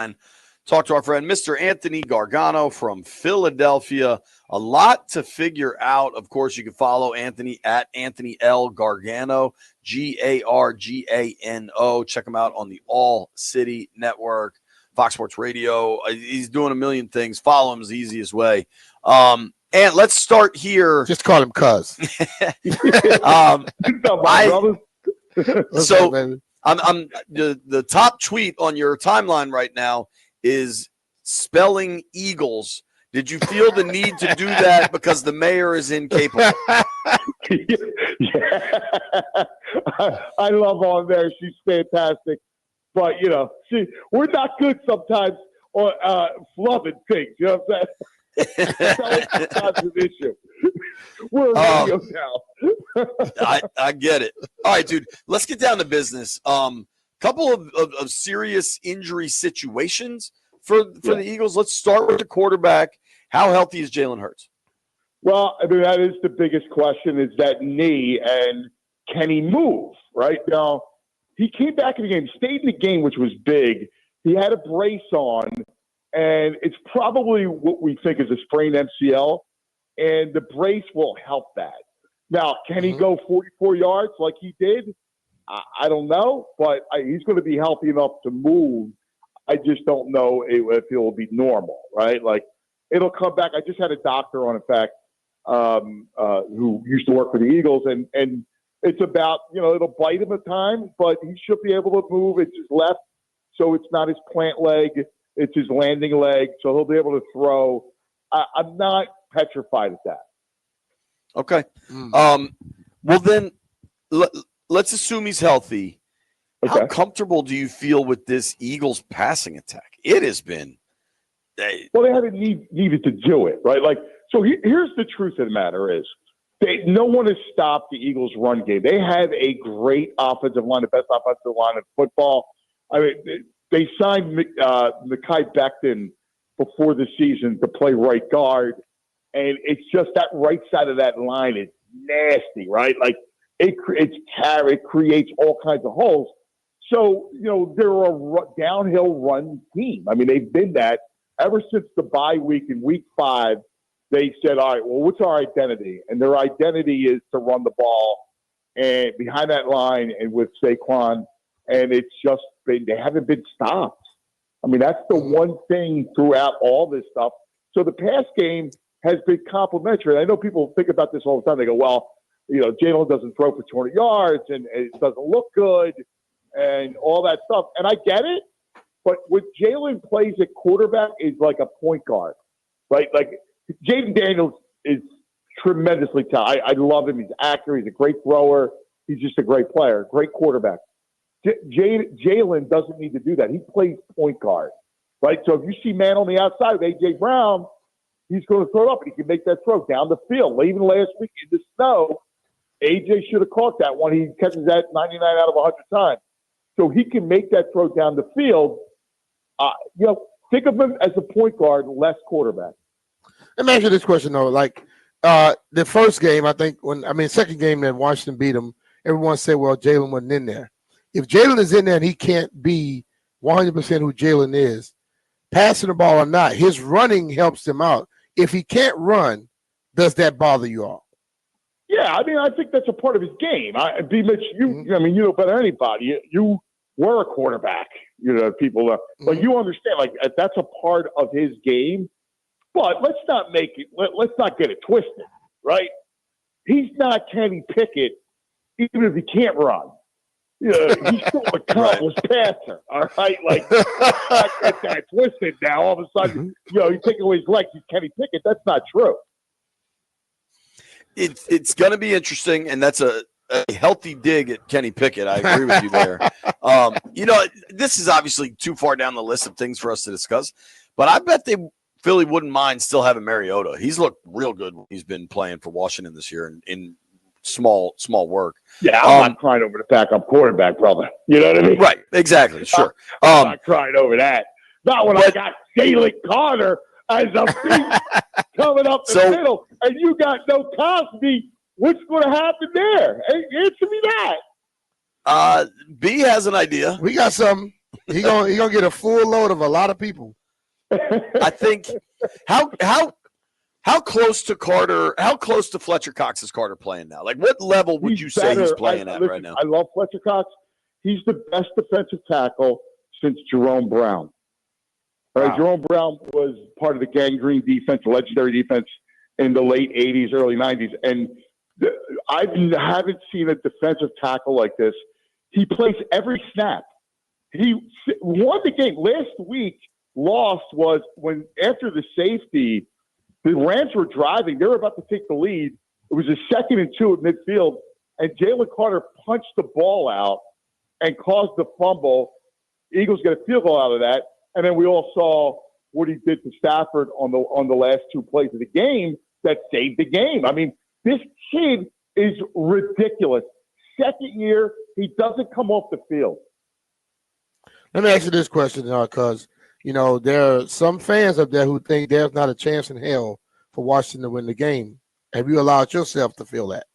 and talk to our friend, Mr. Anthony Gargano from Philadelphia. A lot to figure out. Of course, you can follow Anthony at Anthony L. Gargano, Gargano. Check him out on the All City Network, Fox Sports Radio. He's doing a million things. Follow him is the easiest way. And let's start here. Just call him Cuz. I'm the top tweet on your timeline right now is spelling Eagles. Did you feel the need to do that because the mayor is incapable? Yeah. I love on there. She's fantastic. But, we're not good sometimes on flubbing things. You know what I'm saying? That's an issue. We're radio now. I get it. All right, dude. Let's get down to business. Couple of serious injury situations for the Eagles. Let's start with the quarterback. How healthy is Jalen Hurts? Well, I mean, that is the biggest question, is that knee, and can he move? Right now, he came back in the game, stayed in the game, which was big. He had a brace on, and it's probably what we think is a sprained MCL, and the brace will help that. Now, can he go 44 yards like he did? I don't know, but he's going to be healthy enough to move. I just don't know if it will be normal, right? Like, it'll come back. I just had a doctor on, in fact, who used to work for the Eagles, and it's about, it'll bite him at times, but he should be able to move. It's his left, so it's not his plant leg. It's his landing leg, so he'll be able to throw. I'm not petrified at that. Okay. Well, then let's assume he's healthy. Okay. How comfortable do you feel with this Eagles passing attack? It has been. Well, they haven't needed to do it, right? Like, so here's the truth of the matter is, no one has stopped the Eagles' run game. They have a great offensive line, the best offensive line in football. I mean, they signed Mekhi Becton before the season to play right guard, and it's just that right side of that line is nasty, right? Like, it creates all kinds of holes. So, they're a downhill run team. I mean, they've been that ever since the bye week in week 5. They said, all right, well, what's our identity? And their identity is to run the ball and behind that line and with Saquon. And it's just they haven't been stopped. I mean, that's the one thing throughout all this stuff. So the pass game has been complimentary. And I know people think about this all the time. They go, well, Jalen doesn't throw for 200 yards and it doesn't look good and all that stuff. And I get it. But what Jalen plays at quarterback is like a point guard, right? Like, Jaden Daniels is tremendously talented. I love him. He's accurate. He's a great thrower. He's just a great player, great quarterback. Jalen doesn't need to do that. He plays point guard, right? So if you see man on the outside of A.J. Brown, he's going to throw it up, and he can make that throw down the field. Even last week in the snow, A.J. should have caught that one. He catches that 99 out of 100 times. So he can make that throw down the field. Think of him as a point guard, less quarterback. Let me ask you this question, though. Like, the first game, second game that Washington beat them, everyone said, well, Jalen wasn't in there. If Jalen is in there and he can't be 100% who Jalen is, passing the ball or not, his running helps him out. If he can't run, does that bother you all? Yeah, I mean, I think that's a part of his game. BMitch, you know better than anybody. You were a quarterback. People, but you understand, like, that's a part of his game. But let's not get it twisted, right? He's not Kenny Pickett, even if he can't run. He's still an accomplished passer, all right? Like, not get that twisted now. All of a sudden, you take away his legs, he's Kenny Pickett. That's not true. It's going to be interesting, and that's a healthy dig at Kenny Pickett. I agree with you there. This is obviously too far down the list of things for us to discuss, but I bet Philly wouldn't mind still having Mariota. He's looked real good when he's been playing for Washington this year in small work. Yeah, I'm not crying over the backup quarterback, brother. You know what I mean? Right, exactly, sure. I'm not crying over that. Not when I got Jalen Carter as a beast coming up the middle, and you got no Cosby. What's going to happen there? Answer me that. B has an idea. We got some. He gonna get a full load of a lot of people. I think how close to Carter? How close to Fletcher Cox is Carter playing now? Like, what level would you say he's playing at right now? I love Fletcher Cox. He's the best defensive tackle since Jerome Brown. All right, Jerome Brown was part of the gangrene defense, legendary defense in the late 80s, early 90s. And I haven't seen a defensive tackle like this. He plays every snap. He won the game. Last week, lost was when after the safety, the Rams were driving. They were about to take the lead. It was a 2nd and 2 at midfield, and Jalen Carter punched the ball out and caused the fumble. Eagles get a field goal out of that. And then we all saw what he did to Stafford on the last 2 plays of the game that saved the game. I mean, this kid is ridiculous. Second year, he doesn't come off the field. Let me ask you this question, because there are some fans up there who think there's not a chance in hell for Washington to win the game. Have you allowed yourself to feel that?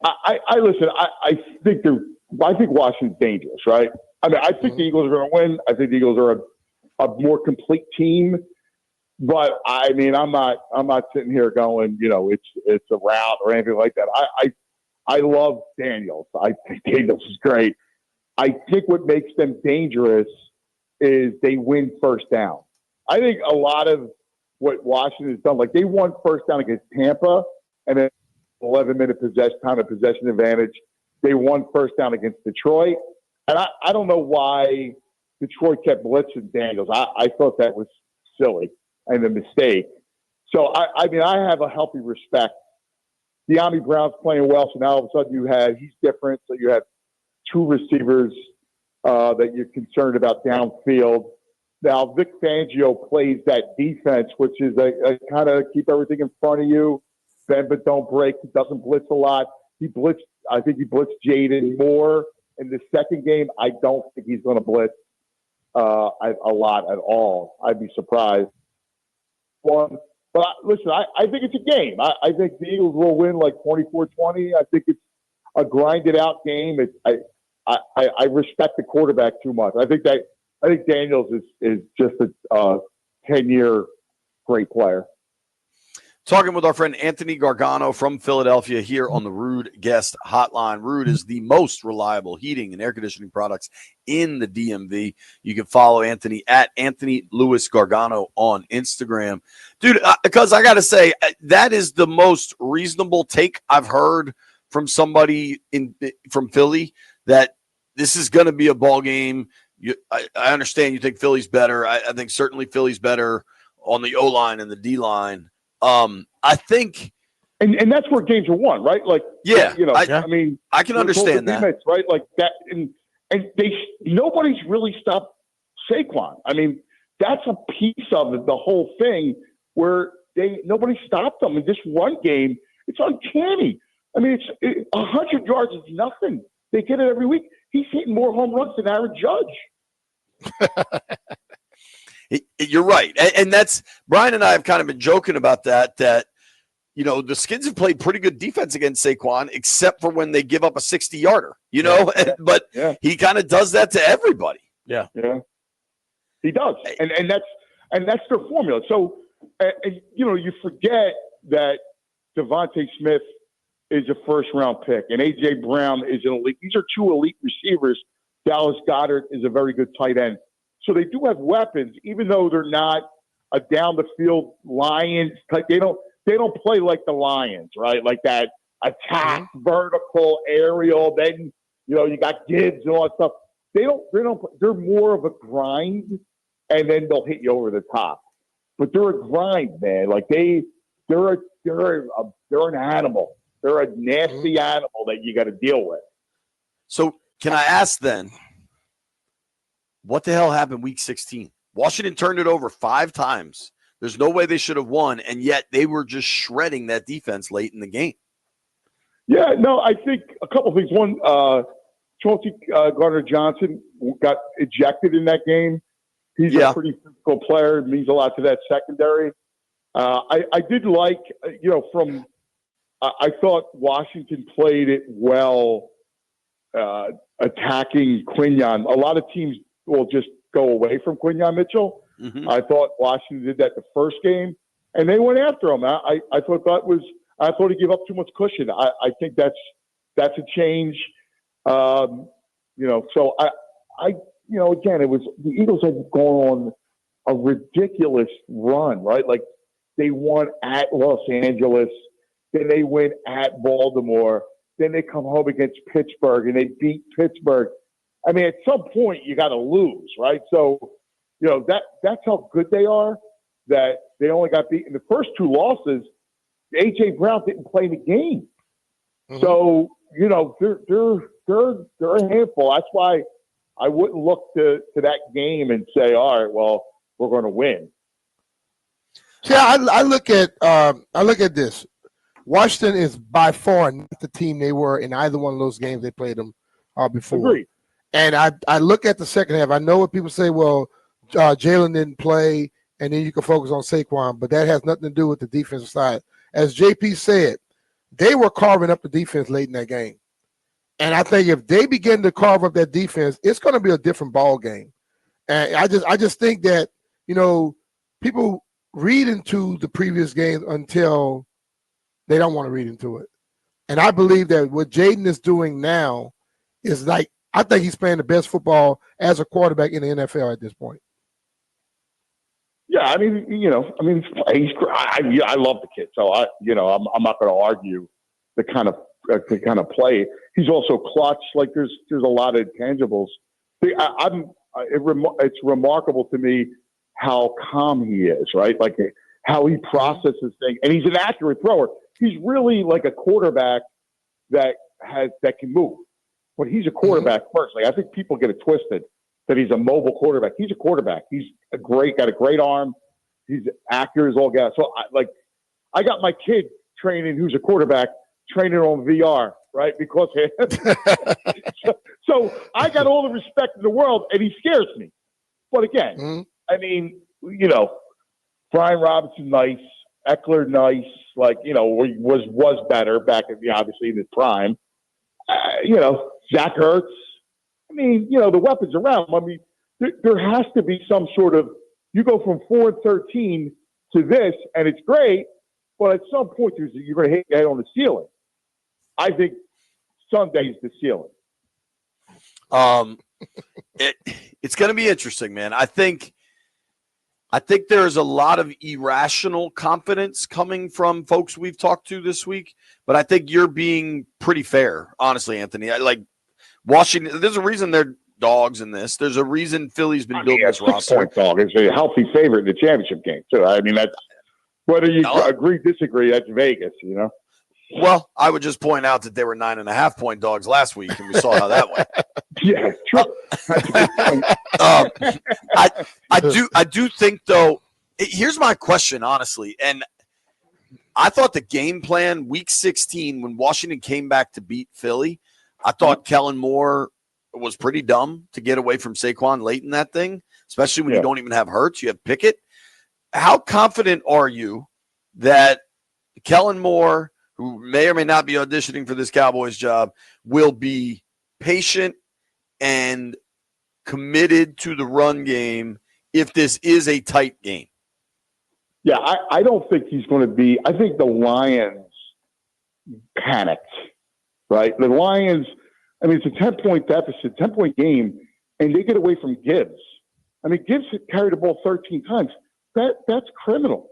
I listen. I think Washington's dangerous, right? I mean, I think the Eagles are going to win. I think the Eagles are a more complete team. But I mean, I'm not sitting here going, it's a rout or anything like that. I love Daniels. I think Daniels is great. I think what makes them dangerous is they win first down. I think a lot of what Washington has done, like they won first down against Tampa, and then 11-minute time of possession advantage. They won first down against Detroit. And I don't know why Detroit kept blitzing Daniels. I thought that was silly and a mistake. So, I mean, I have a healthy respect. De'Ami Brown's playing well, so now all of a sudden he's different. So you have 2 receivers that you're concerned about downfield. Now, Vic Fangio plays that defense, which is a kind of keep everything in front of you, bend but don't break. He doesn't blitz a lot. I think he blitzed Jaden more. In the second game, I don't think he's going to blitz a lot at all. I'd be surprised. But listen, I think it's a game. I think the Eagles will win like 24-20. I think it's a grinded out game. I respect the quarterback too much. I think Daniels is just a 10-year great player. Talking with our friend Anthony Gargano from Philadelphia here on the Rude Guest Hotline. Rude is the most reliable heating and air conditioning products in the DMV. You can follow Anthony at Anthony Lewis Gargano on Instagram. Dude, because I got to say, that is the most reasonable take I've heard from somebody from Philly, that this is going to be a ball game. I understand you think Philly's better. I think certainly Philly's better on the O-line and the D-line. I think, and that's where games are won, right? Like, yeah, I mean, I can understand that, right? Like that, and nobody's really stopped Saquon. I mean, that's a piece of the whole thing where nobody stopped them. In this run game, it's uncanny. I mean, 100 yards is nothing. They get it every week. He's hitting more home runs than Aaron Judge. You're right. And that's Brian and I have kind of been joking about that the Skins have played pretty good defense against Saquon, except for when they give up a 60-yarder, but he kind of does that to everybody. Yeah. He does. And that's their formula. So, you forget that Devontae Smith is a first-round pick, and A.J. Brown is an elite. These are 2 elite receivers. Dallas Goedert is a very good tight end. So they do have weapons, even though they're not a down-the-field Lions. Like they don't play like the Lions, right? Like that attack, vertical, aerial. Then you got Gibbs and all that stuff. They don't. They're more of a grind, and then they'll hit you over the top. But they're a grind, man. Like they're an animal. They're a nasty animal that you got to deal with. So can I ask then, what the hell happened week 16? Washington turned it over 5 times. There's no way they should have won, and yet they were just shredding that defense late in the game. Yeah, no, I think a couple of things. One, Chauncey Gardner-Johnson got ejected in that game. He's a pretty physical player. It means a lot to that secondary. I did like, I thought Washington played it well attacking Quinyon. A lot of teams will just go away from Quinyon Mitchell. Mm-hmm. I thought Washington did that the first game, and they went after him. I thought he gave up too much cushion. I think that's a change. So again, it was the Eagles had gone on a ridiculous run, right? Like they won at Los Angeles, then they win at Baltimore, then they come home against Pittsburgh and they beat Pittsburgh. I mean, at some point you got to lose, right? So, that's how good they are, that they only got beaten. The first two losses, A.J. Brown didn't play the game. Mm-hmm. So, they're a handful. That's why I wouldn't look to that game and say, all right, well, we're going to win. Yeah, I look at this. Washington is by far not the team they were in either one of those games they played them before. Agreed. And I look at the second half. I know what people say, well, Jalen didn't play, and then you can focus on Saquon, but that has nothing to do with the defensive side. As JP said, they were carving up the defense late in that game. And I think if they begin to carve up that defense, it's going to be a different ball game. And I just think that, people read into the previous games until they don't want to read into it. And I believe that what Jaden is doing now is like, I think he's playing the best football as a quarterback in the NFL at this point. Yeah, I mean, I love the kid. So I'm not going to argue the kind of play. He's also clutch. Like there's a lot of intangibles. It's remarkable to me how calm he is, right? Like how he processes things, and he's an accurate thrower. He's really like a quarterback that can move, but he's a quarterback first. Like I think people get it twisted that he's a mobile quarterback. He's a quarterback. He's got a great arm. He's accurate as all gas. So I got my kid training, who's a quarterback, training on VR, right? Because so I got all the respect in the world, and he scares me. But again, I mean, Brian Robinson, nice. Eckler, nice. Like, was better back in obviously in his prime. Zach Ertz. I mean, the weapons around. I mean, there has to be some sort of. You go from 4-13 to this, and it's great, but at some point you're going to hit your head on the ceiling. I think Sunday's the ceiling. It's going to be interesting, man. I think there's a lot of irrational confidence coming from folks we've talked to this week, but I think you're being pretty fair, honestly, Anthony. I like Washington. There's a reason they're dogs in this. There's a reason Philly's been building this roster. 6-point dog is a healthy favorite in the championship game, too. I mean, that's whether you agree, disagree, that's Vegas, Well, I would just point out that they were 9.5-point dogs last week, and we saw how that went. Yeah, true. I do think, though, here's my question, honestly, and I thought the game plan, week 16, when Washington came back to beat Philly, I thought Kellen Moore was pretty dumb to get away from Saquon late in that thing, especially when you don't even have Hurts, you have Pickett. How confident are you that Kellen Moore, who may or may not be auditioning for this Cowboys job, will be patient and committed to the run game if this is a tight game? Yeah, I don't think he's going to be – I think the Lions panicked, right? The Lions – I mean, it's a 10-point deficit, 10-point game, and they get away from Gibbs. I mean, Gibbs carried the ball 13 times. That's criminal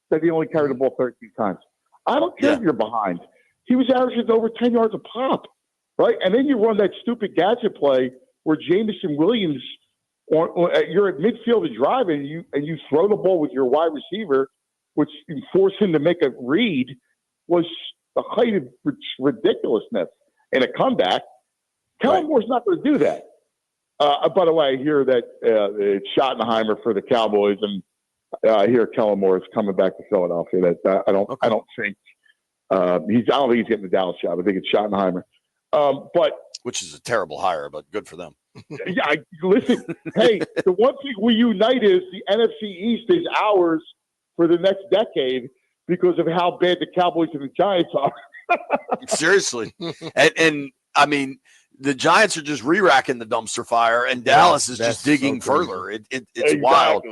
that he only carried the ball 13 times. I don't care if you're behind. He was averaging over 10 yards a pop, right? And then you run that stupid gadget play where Jamison Williams, you're at midfield to drive, and you throw the ball with your wide receiver, which you force him to make a read, was the height of ridiculousness in a comeback. Kellen Moore's not going to do that. By the way, I hear that it's Schottenheimer for the Cowboys, and I hear Kellen Moore is coming back to Philadelphia. I don't think he's getting the Dallas job. I think it's Schottenheimer. But which is a terrible hire, but good for them. Yeah, listen. Hey, the one thing we unite is the NFC East is ours for the next decade because of how bad the Cowboys and the Giants are. Seriously, and I mean, the Giants are just re-racking the dumpster fire, and Dallas is just digging further. It's exactly. wild.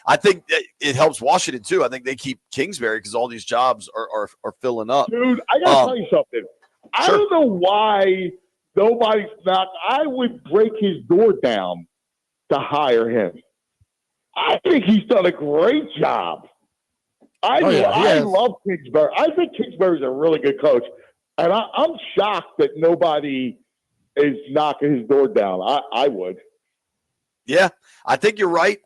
I think it helps Washington too. I think they keep Kingsbury because all these jobs are filling up. Dude, I gotta tell you something. I don't know why nobody's not. I would break his door down to hire him. I think he's done a great job. I love Kingsbury. I think Kingsbury's a really good coach. And I'm shocked that nobody is knocking his door down. I would. Yeah, I think you're right.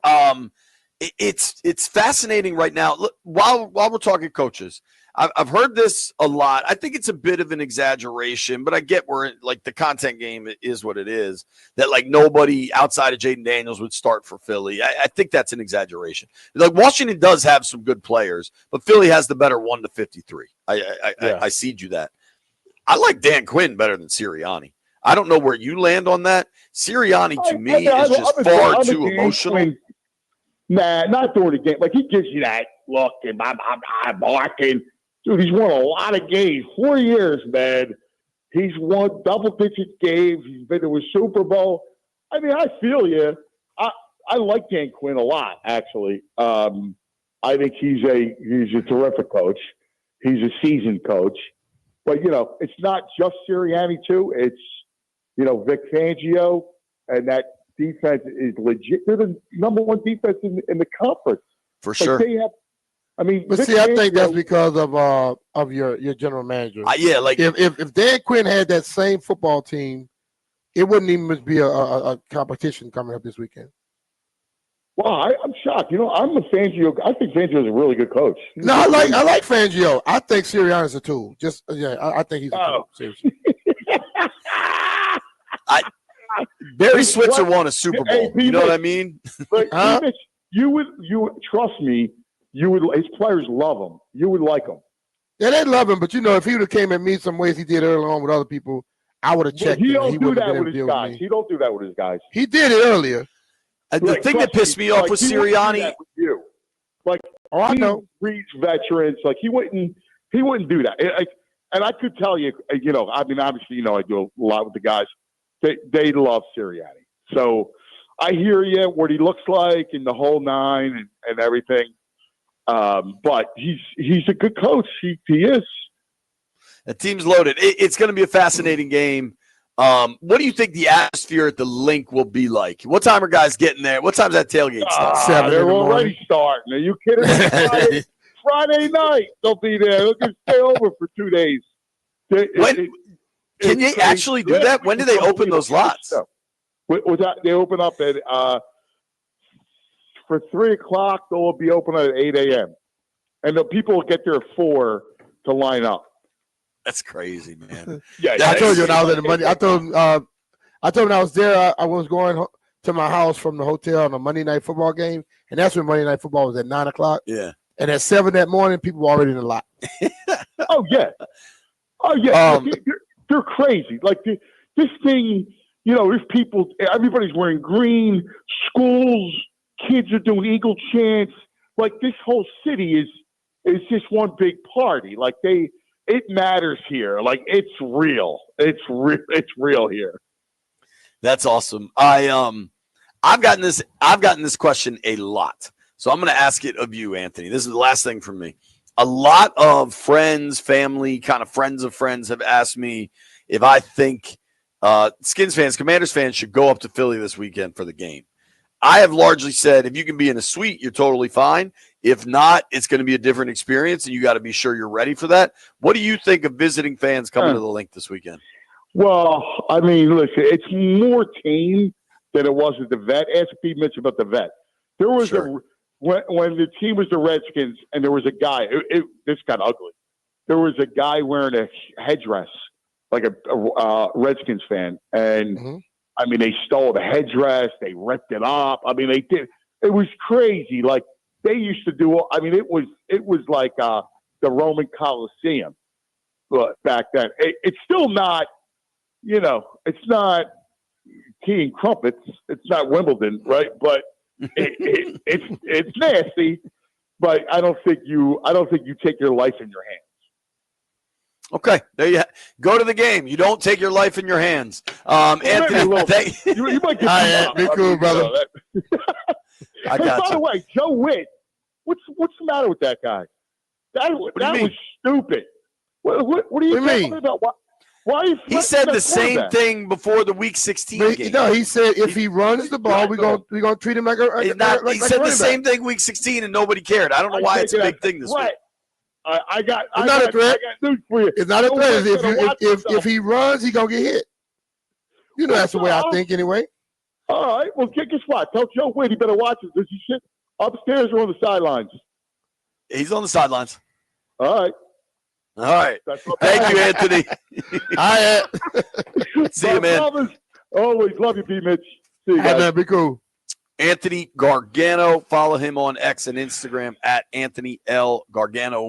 It's fascinating right now. Look, while we're talking coaches, I've heard this a lot. I think it's a bit of an exaggeration, but I get where like the content game is what it is. That like nobody outside of Jaden Daniels would start for Philly. I think that's an exaggeration. Like Washington does have some good players, but Philly has the better 1-53. I cede you that. I like Dan Quinn better than Sirianni. I don't know where you land on that. Sirianni to me is just far too emotional. Nah, not during the game. Like he gives you that look and I'm barking. Dude, he's won a lot of games. 4 years, man. He's won double-digit games. He's been to a Super Bowl. I mean, I feel you. I like Dan Quinn a lot, actually. I think he's a terrific coach. He's a seasoned coach. But, you know, it's not just Sirianni, too. It's, you know, Vic Fangio, and that defense is legit. They're the number one defense in the conference. For sure. They have, I mean, but see, I think that's because of your general manager. Yeah, like if Dan Quinn had that same football team, it wouldn't even be a competition coming up this weekend. Well, I'm shocked. You know, I'm a Fangio. I think Fangio is a really good coach. No, I like Fangio. I think Sirianni's a tool. I think he's a tool. Seriously. Barry Switzer won a Super Bowl. You know what I mean? But you would trust me. His players love him. You would like him. Yeah, they love him. But you know, if he would have came at me some ways he did early on with other people, I would have checked. He don't do that with his guys. He don't do that with his guys. He did it earlier. The thing that pissed me off with Sirianni. I know. Reads veterans. Like he wouldn't do that. And I could tell you, you know, I mean, obviously, you know, I do a lot with the guys. They love Sirianni. So I hear you what he looks like in the whole nine and everything. But he's a good coach. He is. The team's loaded. It's going to be a fascinating game. What do you think the atmosphere at the Link will be like? What time are guys getting there? What time's that tailgate start? 7 they're in the morning. Already starting. Are you kidding me? Friday night they'll be there. They'll just stay over for 2 days. Can you actually do that? When do they open those lots? They open up at for 3 o'clock. They'll be open at 8 a.m. And the people will get there at 4 to line up. That's crazy, man. Yeah, I told you when I was in the Monday. I told him when I was there. I was going to my house from the hotel on a Monday night football game, and that's when Monday night football was at 9 o'clock. Yeah. And at 7 that morning, people were already in the lot. Oh yeah. They're crazy. Like this thing, you know, there's people. Everybody's wearing green. Schools, kids are doing Eagle chants. Like this whole city is just one big party. Like it matters here. Like it's real. It's real here. That's awesome. I've gotten this question a lot. So I'm going to ask it of you, Anthony. This is the last thing from me. A lot of friends, family, kind of friends of friends have asked me if I think Skins fans, Commanders fans should go up to Philly this weekend for the game. I have largely said if you can be in a suite, you're totally fine. If not, it's going to be a different experience, and you got to be sure you're ready for that. What do you think of visiting fans coming to the Link this weekend? Well, I mean, listen, it's more tame than it was at the Vet. Ask BMitch about the Vet. There was when the team was the Redskins, and there was a guy. This got ugly. There was a guy wearing a headdress, like a Redskins fan, and I mean, they stole the headdress. They ripped it up. I mean, they did. It was crazy. Like they used to do. I mean, it was like the Roman Coliseum back then. It's still not. You know, it's not tea and crumpets. It's not Wimbledon, right? But it's nasty. But I don't think you take your life in your hands. Okay, there you go to the game. You don't take your life in your hands. Anthony, you might get be cool, brother. I got by the way, Joe Witt, what's the matter with that guy? That was stupid. What are you talking about? Why are you he said the same thing before the Week 16 game. No, he said if he runs the ball, we're gonna treat him like a. He said the same thing Week 16, and nobody cared. I don't know why it's a big thing this week. I got a threat. I got news for you. It's not a threat. If he runs, he gonna get hit. You know that's the way I think anyway. All right. Well, kick his spot. Tell Joe Witt he better watch it. Does he sit upstairs or on the sidelines? He's on the sidelines. All right. All right. Thank you, Anthony. All right. See you, man. Always love you, BMitch. See you guys. Be cool. Anthony Gargano. Follow him on X and Instagram at Anthony L. Gargano.